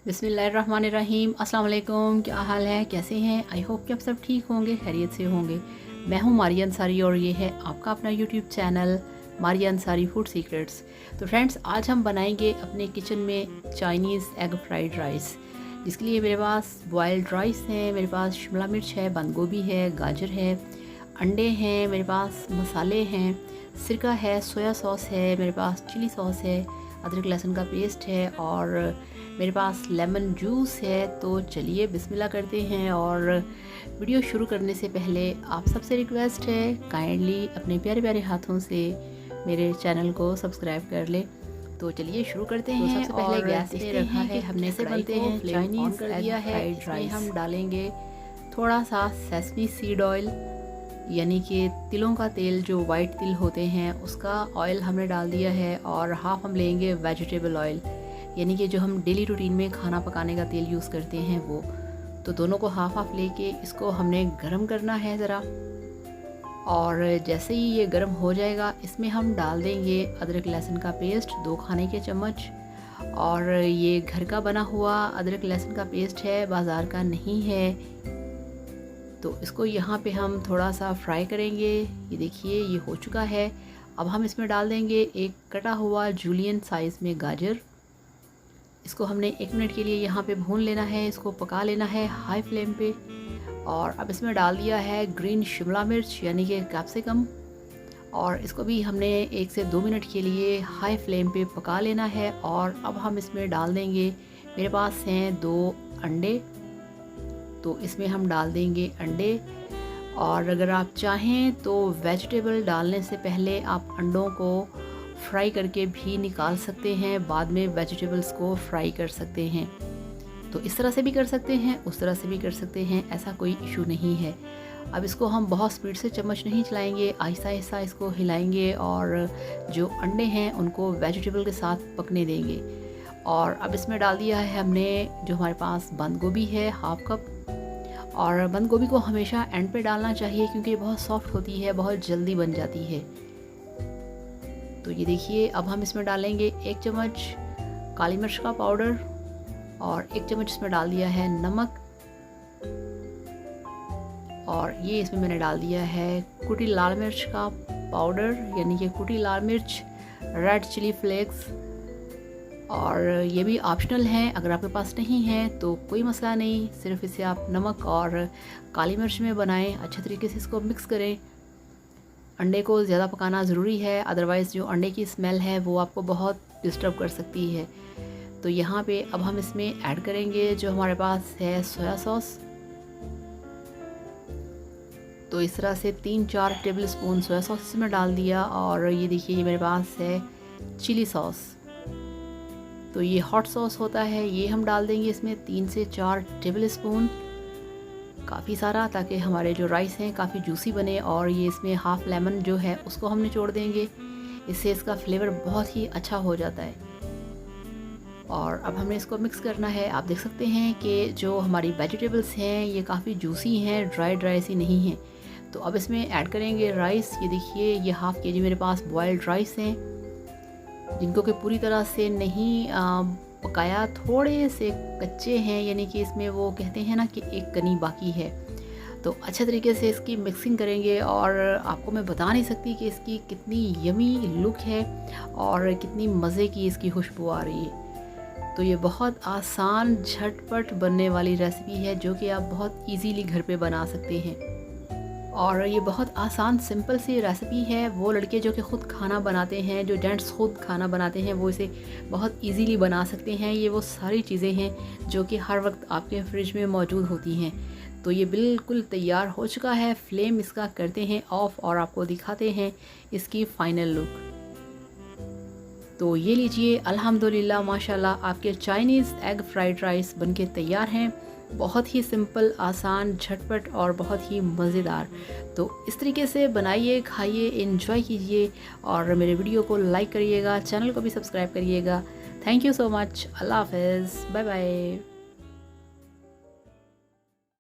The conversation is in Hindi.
बिस्मिल्लाहिर्रहमानिर्रहीम। अस्सलाम वालेकुम। क्या हाल है, कैसे हैं? आई होप कि आप सब ठीक होंगे, खैरियत से होंगे। मैं हूं मारिया अंसारी और ये है आपका अपना YouTube channel Maria Ansari food secrets. तो फ्रेंड्स, आज हम बनाएंगे अपने किचन में चाइनीज़ एग फ्राइड राइस, जिसके लिए मेरे पास बॉयल्ड राइस है, मेरे पास शिमला मिर्च है, बंद गोभी है, गाजर है, अंडे हैं, मेरे पास मसाले हैं, सिरका है, सोया सॉस है, मेरे पास चिली सॉस है, अदरक लहसुन का पेस्ट है और मेरे पास लेमन जूस है। तो चलिए बिस्मिल्लाह करते हैं। और वीडियो शुरू करने से पहले आप सबसे रिक्वेस्ट है, काइंडली अपने प्यारे प्यारे हाथों से मेरे चैनल को सब्सक्राइब कर ले। तो चलिए शुरू करते हैं। सबसे पहले गैस पे रखा है, हमने से बनते हैं चाइनीज़ कर दिया है। इसमें हम डालेंगे थोड़ा सा सेसमी सीड ऑयल, यानी कि तिलों का तेल, जो वाइट तिल होते हैं उसका ऑयल हमने डाल दिया है। और हाफ हम लेंगे वेजिटेबल ऑयल, यानी कि जो हम डेली रूटीन में खाना पकाने का तेल यूज़ करते हैं वो। तो दोनों को हाफ हाफ लेके इसको हमने गरम करना है ज़रा। और जैसे ही ये गरम हो जाएगा, इसमें हम डाल देंगे अदरक लहसुन का पेस्ट 2 खाने के चम्मच। और ये घर का बना हुआ अदरक लहसुन का पेस्ट है, बाज़ार का नहीं है। तो इसको यहाँ पे हम थोड़ा सा फ्राई करेंगे। ये देखिए ये हो चुका है। अब हम इसमें डाल देंगे एक कटा हुआ जूलियन साइज़ में गाजर। इसको हमने 1 मिनट के लिए यहाँ पे भून लेना है, इसको पका लेना है हाई फ्लेम पे। और अब इसमें डाल दिया है ग्रीन शिमला मिर्च, यानी कि कैप्सिकम, और इसको भी हमने 1 से 2 मिनट के लिए हाई फ्लेम पे पका लेना है। और अब हम इसमें डाल देंगे, मेरे पास हैं 2 अंडे, तो इसमें हम डाल देंगे अंडे। और अगर आप चाहें तो वेजिटेबल डालने से पहले आप अंडों को फ्राई करके भी निकाल सकते हैं, बाद में वेजिटेबल्स को फ्राई कर सकते हैं। तो इस तरह से भी कर सकते हैं, उस तरह से भी कर सकते हैं, ऐसा कोई इशू नहीं है। अब इसको हम बहुत स्पीड से चम्मच नहीं चलाएंगे, आहिस्ता आहिस्ता इसको हिलाएंगे और जो अंडे हैं उनको वेजिटेबल के साथ पकने देंगे। और अब इसमें डाल दिया है हमने जो हमारे पास बंद गोभी है, हाफ कप। और बंद गोभी को हमेशा एंड पे डालना चाहिए क्योंकि ये बहुत सॉफ्ट होती है, बहुत जल्दी बन जाती है। तो ये देखिए, अब हम इसमें डालेंगे 1 चम्मच काली मिर्च का पाउडर और 1 चम्मच इसमें डाल दिया है नमक। और ये इसमें मैंने डाल दिया है कुटी लाल मिर्च का पाउडर, यानी कि कुटी लाल मिर्च, रेड चिली फ्लेक्स। और ये भी ऑप्शनल है, अगर आपके पास नहीं है तो कोई मसला नहीं, सिर्फ इसे आप नमक और काली मिर्च में बनाएं। अच्छे तरीके से इसको मिक्स करें। अंडे को ज़्यादा पकाना ज़रूरी है, अदरवाइज़ जो अंडे की स्मेल है वो आपको बहुत डिस्टर्ब कर सकती है। तो यहाँ पे अब हम इसमें ऐड करेंगे जो हमारे पास है सोया सॉस। तो इस तरह से 3-4 टेबल स्पून सोया सॉस इसमें डाल दिया। और ये देखिए, ये मेरे पास है चिली सॉस, तो ये हॉट सॉस होता है, ये हम डाल देंगे इसमें 3 से 4 टेबल स्पून, काफ़ी सारा, ताकि हमारे जो राइस हैं काफ़ी जूसी बने। और ये इसमें हाफ लेमन जो है उसको हम निचोड़ देंगे, इससे इसका फ्लेवर बहुत ही अच्छा हो जाता है। और अब हमें इसको मिक्स करना है। आप देख सकते हैं कि जो हमारी वेजिटेबल्स हैं ये काफ़ी जूसी हैं, ड्राई ड्राई सी नहीं हैं। तो अब इसमें ऐड करेंगे राइस। ये देखिए, ये हाफ़ केजी मेरे पास बॉयल्ड राइस हैं, जिनको कि पूरी तरह से नहीं पकाया, थोड़े से कच्चे हैं, यानी कि इसमें वो कहते हैं ना कि एक कनी बाकी है। तो अच्छे तरीके से इसकी मिक्सिंग करेंगे। और आपको मैं बता नहीं सकती कि इसकी कितनी यमी लुक है और कितनी मज़े की इसकी खुशबू आ रही है। तो ये बहुत आसान झटपट बनने वाली रेसिपी है जो कि आप बहुत इजीली घर पे बना सकते हैं। और ये बहुत आसान सिंपल सी रेसिपी है। वो लड़के जो कि ख़ुद खाना बनाते हैं, जो जेंट्स खुद खाना बनाते हैं, वो इसे बहुत इजीली बना सकते हैं। ये वो सारी चीज़ें हैं जो कि हर वक्त आपके फ्रिज में मौजूद होती हैं। तो ये बिल्कुल तैयार हो चुका है। फ्लेम इसका करते हैं ऑफ़ और आपको दिखाते हैं इसकी फ़ाइनल लुक। तो ये लीजिए, अल्हम्दुलिल्लाह माशाल्लाह, आपके चाइनीज़ एग फ्राइड राइस बनके तैयार हैं। बहुत ही सिंपल, आसान, झटपट और बहुत ही मज़ेदार। तो इस तरीके से बनाइए, खाइए, एंजॉय कीजिए। और मेरे वीडियो को लाइक करिएगा, चैनल को भी सब्सक्राइब करिएगा। Thank you so much. अल्लाह हाफ़िज़, बाय बाय।